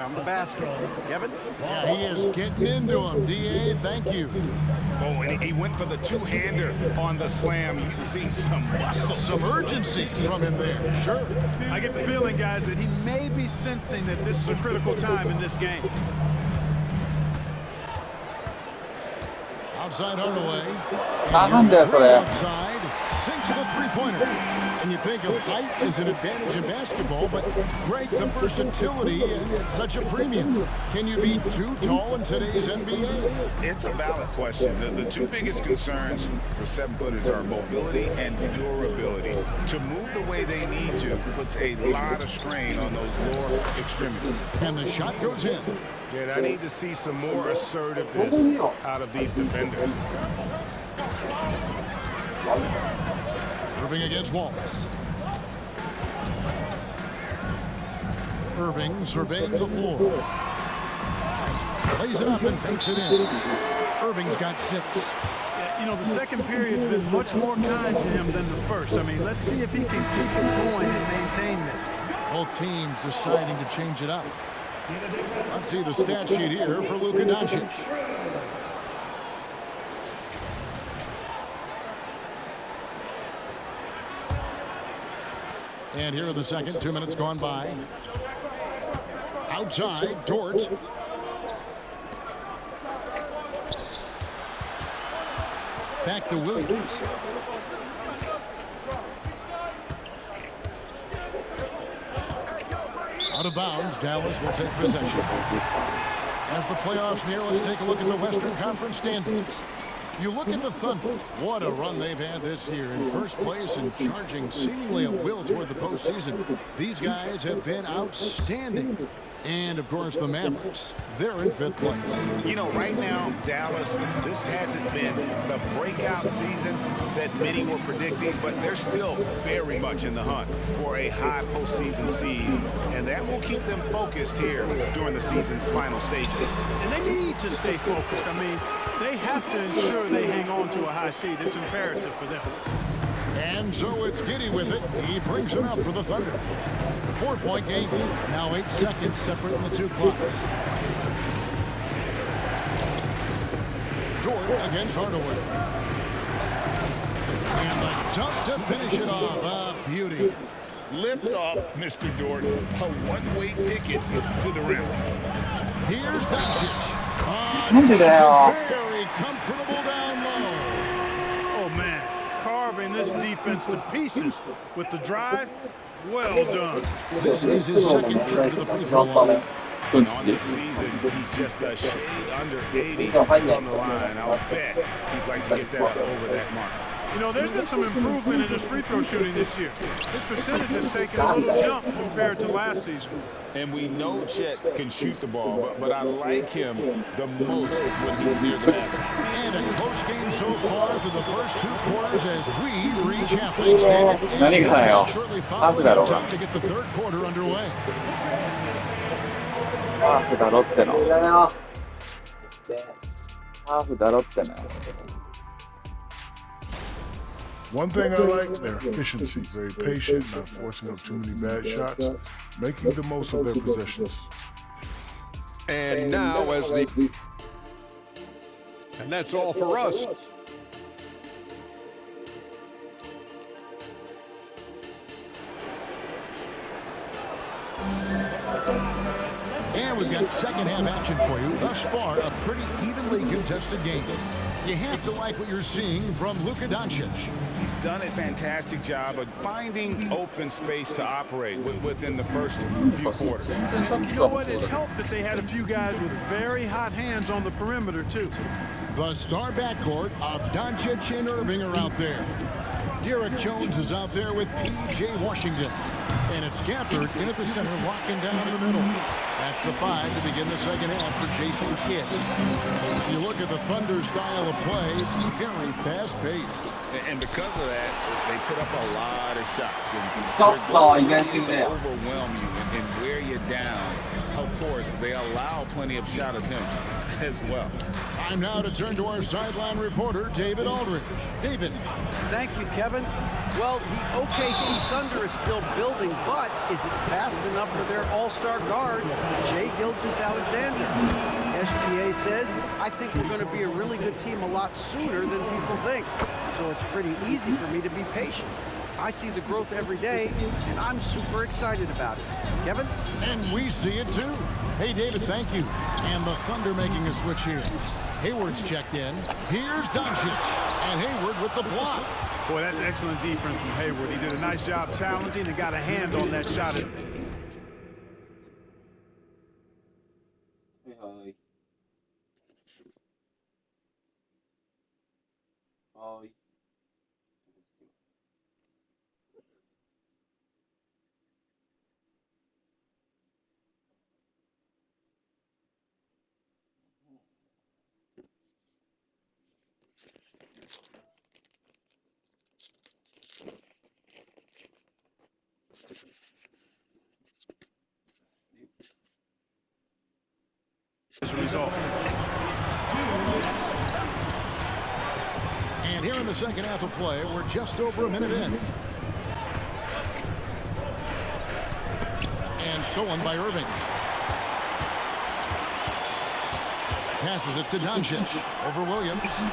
around the basket. Kevin? Yeah, he is getting into him. D.A., thank you. Oh, and he went for the two-hander on the slam, using some muscle. Some urgency from him there, sure. I get the feeling, guys, that he may be sensing that this is a critical time in this game. Outside Hardaway. 나간데 그래. Outside, sinks the three-pointer. And you think of height as an advantage in basketball, but Greg, the versatility at such a premium. Can you be too tall in today's NBA? It's a valid question. The two biggest concerns for seven-footers are mobility and durability. To move the way they need to puts a lot of strain on those lower extremities. And the shot goes in. Yeah, I need to see some more assertiveness out of these defenders. Irving against Wallace. Irving surveying the floor. Plays it up and banks it in. Irving's got 6. Yeah, you know, the second period's been much more kind to him than the first. I mean, let's see if he can keep it going and maintain this. Both teams deciding to change it up. Let's see the stat sheet here for Luka Doncic. And here in the second, 2 minutes gone by. Outside, Dort. Back to Williams. Out of bounds, Dallas will take possession. As the playoffs near, let's take a look at the Western Conference standings. You look at the Thunder. What a run they've had this year. In first place and charging seemingly at will toward the postseason. These guys have been outstanding. And, of course, the Mavericks. They're in 5th place. You know, right now, Dallas, this hasn't been the breakout season that many were predicting, but they're still very much in the hunt for a high postseason seed, and that will keep them focused here during the season's final stages. And they need to stay focused. I mean, they have to ensure they hang on to a high seed. It's imperative for them. And so it's Giddey with it. He brings it up for the Thunder. 4-point game. Now 8 seconds separating the two clocks. Jordan against Hardaway. And the dunk to finish it off. A beauty. Lift off, Mr. Jordan. A one-way ticket to the rim. Here's Doncic. 힘들어요. Very comfortable down low. Oh, man. Carving this defense to pieces with the drive. Well done. This is his second trip to the free throw line. And on this season, he's just a shade under 80 from the line. I'll bet he'd like to get that over that mark. You know, there's been some improvement in his free throw shooting this year. His percentage has taken a little jump compared to last season. And we know Chet can shoot the ball, but I like him the most when he's near the basket. And a close game so far through the first 2 quarters as we reach halfway stand. 많이 가요. Shortly following 하프다 time to get the 3rd quarter underway. 하프다 롯데너. 하프다 롯데너. One thing I like, their efficiency. Very patient, not forcing up too many bad shots, making the most of their possessions. And now as the... And that's all for us. And we've got second half action for you. Thus far, a pretty evenly contested game. You have to like what you're seeing from Luka Doncic. He's done a fantastic job of finding open space to operate within the first few quarters. You know what? It helped that they had a few guys with very hot hands on the perimeter, too. The star backcourt of Doncic and Irving are out there. Derek Jones is out there with P.J. Washington. And it's Gafford in at the center, locking down the middle. That's the 5 to begin the second half for Jason Kidd. You look at the Thunder style of play, very fast-paced. And because of that, they put up a lot of shots. 썩어, 이게 And to 지금. overwhelm you and wear you down. Of course, they allow plenty of shot attempts as well. Time now to turn to our sideline reporter, David Aldridge. David. Thank you, Kevin. Well, the OKC Thunder is still building, but is it fast enough for their all-star guard, Shai Gilgeous-Alexander? SGA says, I think we're going to be a really good team a lot sooner than people think. So it's pretty easy for me to be patient. I see the growth every day, and I'm super excited about it. Kevin? And we see it too. Hey, David, thank you. And the Thunder making a switch here. Hayward's checked in. Here's Doncic. And Hayward with the block. Boy, that's excellent defense from Hayward. He did a nice job challenging and got a hand on that shot. As a result. And here in the second half of play, we're just over a minute in. And stolen by Irving. Passes it to Doncic. Over Williams.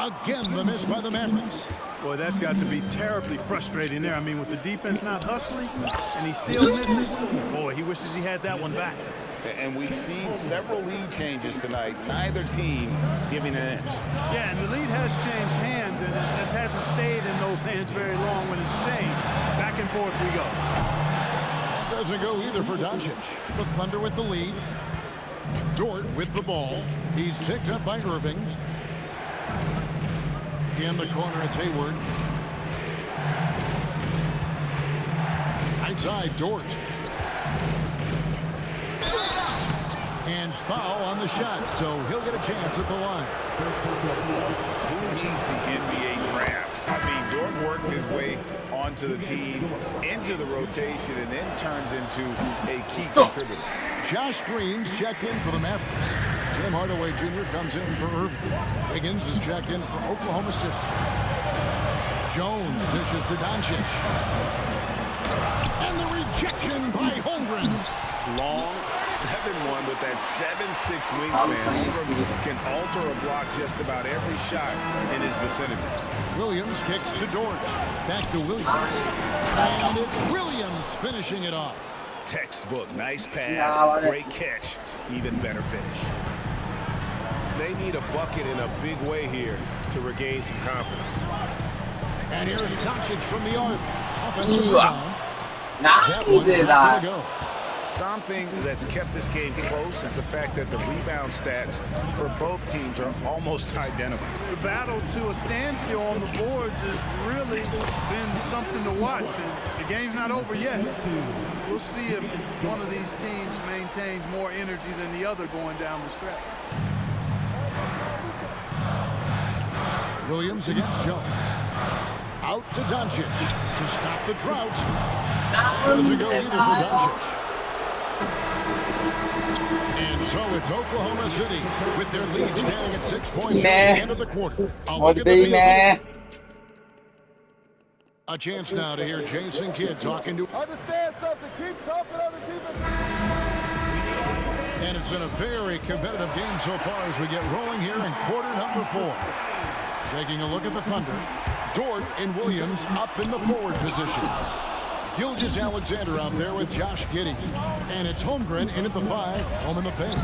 Again, the miss by the Mavericks. Boy, that's got to be terribly frustrating there. I mean, with the defense not hustling, and he still misses. Boy, he wishes he had that one back. And we've seen several lead changes tonight. Neither team giving an inch. Yeah, and the lead has changed hands, and it just hasn't stayed in those hands very long when it's changed. Back and forth we go. That doesn't go either for Doncic. The Thunder with the lead. Dort with the ball. He's picked up by Irving. In the corner, it's Hayward. Right side, Dort. And foul on the shot, so he'll get a chance at the line. He's the NBA draft. I mean, Dort worked his way onto the team, into the rotation, and then turns into a key contributor. Josh Green's checked in for the Mavericks. Tim Hardaway Jr. comes in for Irving. Wiggins is checked in for Oklahoma City. Jones dishes to Doncic. And the rejection by Holmgren. Long 7-1 with that 7'6" wingspan. Holmgren can alter a block just about every shot in his vicinity. Williams kicks to Dort. Back to Williams. And it's Williams finishing it off. Textbook, nice pass, great catch, even better finish. They need a bucket in a big way here to regain some confidence. And here's Doncic from the arc. Offensive rebound. That one's going to go. Something that's kept this game close is the fact that the rebound stats for both teams are almost identical. The battle to a standstill on the boards has really been something to watch. And the game's not over yet. We'll see if one of these teams maintains more energy than the other going down the stretch. Williams against Jones. Out to Doncic to stop the drought. Doesn't go either for Doncic. And so it's Oklahoma City with their lead standing at 6 points at the end of the quarter. A look at the field. A chance now to hear Jason Kidd talking to... Understand something. Keep talking on the defense. And it's been a very competitive game so far as we get rolling here in quarter number 4. Taking a look at the Thunder. Dort and Williams up in the forward positions. Gilgeous-Alexander out there with Josh Giddey. And it's Holmgren in at the 5, home in the paint.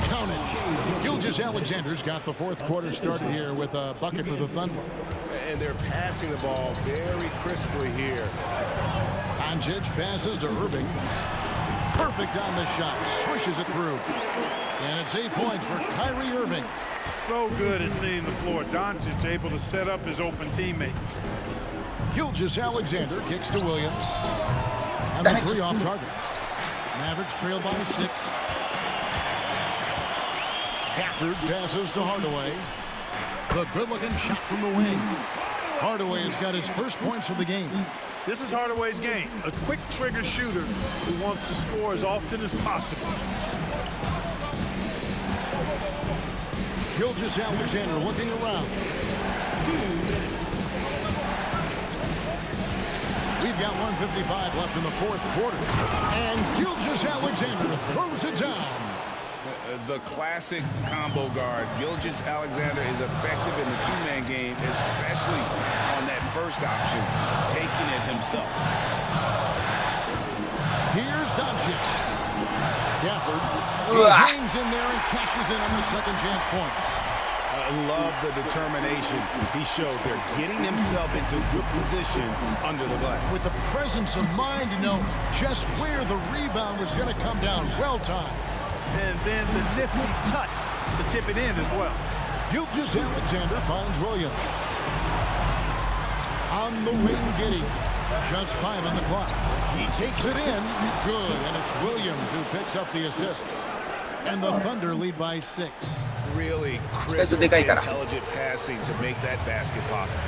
Count it. Gilgeous-Alexander's got the fourth quarter started here with a bucket for the Thunder. And they're passing the ball very crisply here. Doncic passes to Irving. Perfect on the shot. Swishes it through. And it's 8 points for Kyrie Irving. So good at seeing the floor. Doncic able to set up his open teammates. Gilgeous-Alexander kicks to Williams. And the 3 off target. Mavericks trail by 6. Gafford passes to Hardaway. The good-looking shot from the wing. Hardaway has got his first points of the game. This is Hardaway's game. A quick trigger shooter who wants to score as often as possible. Gilgeous-Alexander looking around. got 1:55 left in the fourth quarter. And Gilgeous-Alexander throws it down. The classic combo guard. Gilgeous-Alexander is effective in the two-man game, especially on that first option, taking it himself. Here's Doncic. Gafford. He hangs in there and cashes in on the second chance points. I love the determination he showed there, getting himself into good position under the glass. With the presence of mind to know just where the rebound was going to come down. Well timed. And then the nifty touch to tip it in as well. Gilgeous-Alexander finds Williams. On the wing, Giddey. Just 5 on the clock. He takes it in. Good. And it's Williams who picks up the assist. And the Thunder lead by 6. Really crisp, intelligent passing to make that basket possible.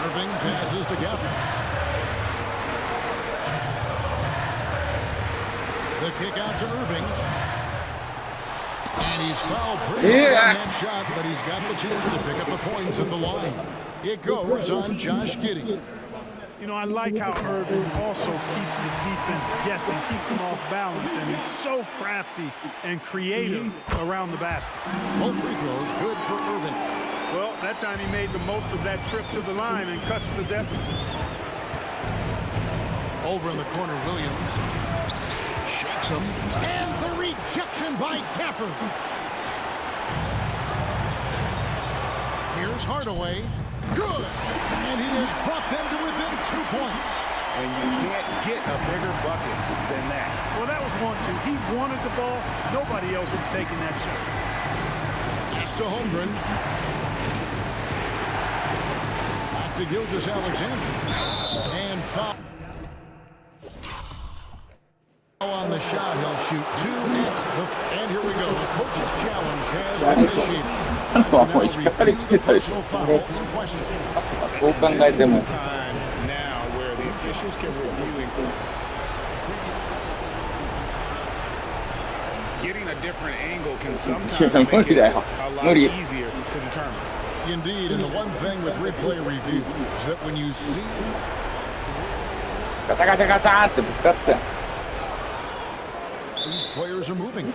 Irving passes to Gafford. The kick out to Irving. And he's fouled pretty hard on that shot, but he's got the chance to pick up the points at the line. It goes on Josh Giddey. You know, I like how Irving also keeps the defense guessing, keeps them off balance, and he's so crafty and creative around the baskets. Both free throws good for Irving. Well, that time he made the most of that trip to the line and cuts the deficit. Over in the corner, Williams. Shakes him. And the rejection by Gafford. Here's Hardaway. Good. And he has brought them to within 2 points. And you can't get a bigger bucket than that. Well, that was 1-2. He wanted the ball. Nobody else was taking that shot. Pass to Holmgren. Back to Gilgeous-Alexander. And foul. On the shot, he'll shoot 2 at the... And here we go. The coach's challenge has been initiated. もうしっかり来てたでしょ。どう考えても。 Getting a different angle can sometimes make it a lot easier to determine. Indeed, and the one thing with replay review is that when you see ガチャガチャガチャってぶつかって。 these players are moving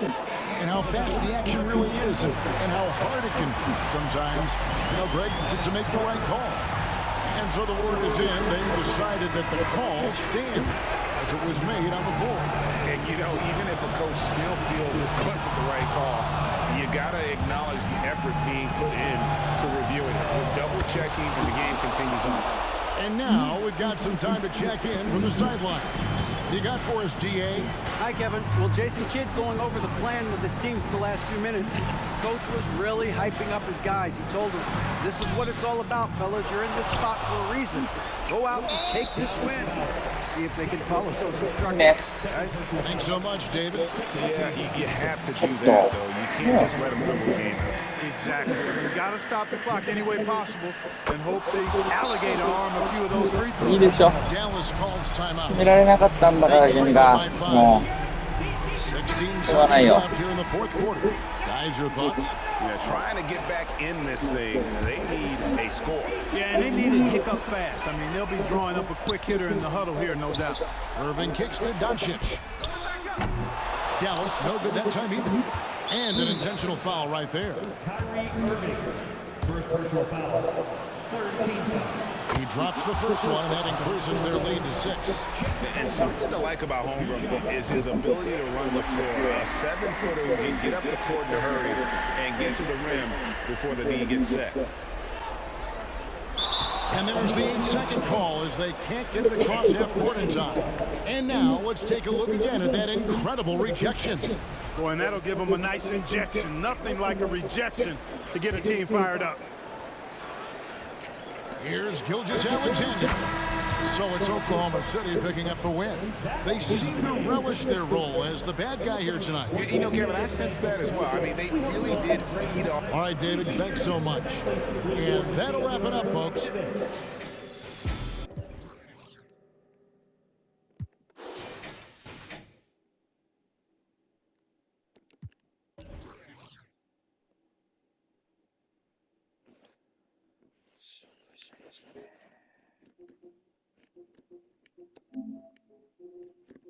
and how fast the action really is and how hard it can be sometimes, Greg, to make the right call. And so the word is in. They decided that the call stands as it was made on the floor. And, even if a coach still feels this wasn't the right call, you got to acknowledge the effort being put in to reviewing it. We're double checking and the game continues on. And now we've got some time to check in from the sidelines. You got for us, D.A.? Hi, Kevin. Well, Jason Kidd going over the plan with his team for the last few minutes. Coach was really hyping up his guys. He told them, this is what it's all about, fellas. You're in this spot for a reason. Go out and take this win. See if they can follow those instructions. Guys, thanks so much, David. Yeah, you have to do that, though. You can't just let them dribble the game. Exactly. You got to stop the clock any way possible and hope they alligator arm a few of those free throws. いいでしょ。 Dallas calls timeout. 決められなかったんだから、君が。もう。 16 seconds left here in the fourth quarter. Guys, your thoughts? Yeah, trying to get back in this thing, they need a score. Yeah, and they need to hiccup fast. I mean, they'll be drawing up a quick hitter in the huddle here, no doubt. Irving kicks to Doncic. Dallas, no good that time either. And an intentional foul right there. First personal foul. Third team foul. He drops the first one, and that increases their lead to 6. And something to like about Holmgren is his ability to run the floor. A 7-footer who can get up the court in a hurry and get to the rim before the D gets set. And there's the 8-second call as they can't get it across half court in time. And now let's take a look again at that incredible rejection. Boy, and that'll give them a nice injection. Nothing like a rejection to get a team fired up. Here's Gilgeous-Alexander. So it's Oklahoma City picking up the win. They seem to relish their role as the bad guy here tonight. Kevin, I sense that as well. I mean, they really did feed off. All right, David, thanks so much. And that'll wrap it up, folks.